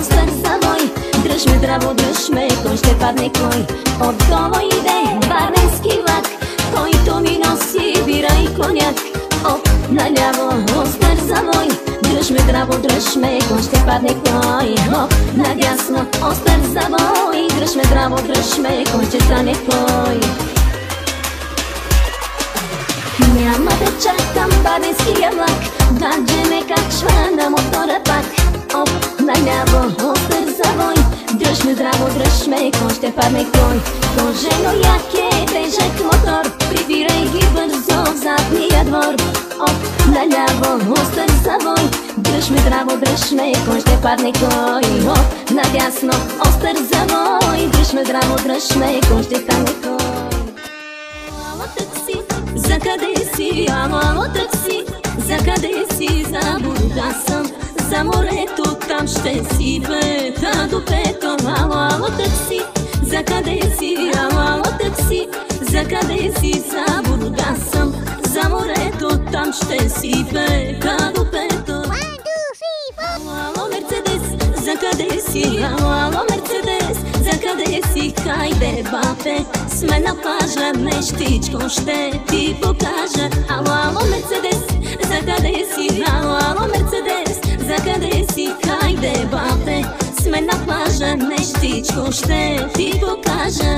остър завой. Дръж ме здраво, дръж ме, кой ще падне кой. Отдолу иде варненски влак, който ми носи бира и коняк. Оп, наляво, остър завой. Дръж ме здраво, дръж ме, кой ще падне кой. Оп, надясно, остър завой. Дръж ме здраво, дръж ме, кой ще стане кой. Няма да чакам варненския влак, гадже ме качва на мотора пак. Оп, наляво, остър завой. Дръж ме здраво, дръж ме, кой ще падне кой. Кожено яке, тежък мотор, прибирай ги бързо в задния двор. Оп, наляво, остър завой. Дръж ме здраво, дръж ме, кой ще падне кой. Оп, надясно, остър завой. Дръж ме здраво, дръж ме, кой ще стане кой. Ало такси, за къде си? Ало такси, за къде си? За Бургас, за морето, там ще си пета до пето. Ало такси, за къде си? Ало такси, за къде си? За Бургас, за морето, там ще си пета до пето. Ало Мерцедес, за къде си? Ало Мерцедес, за къде си? Хайде бабе, сме на плажа, нещичко ще ти покажа. Ало Мерцедес, за къде си? Ало Мерцедес, за къде си? Хайде бабе, сме на плажа, нещичко ще ти покажа.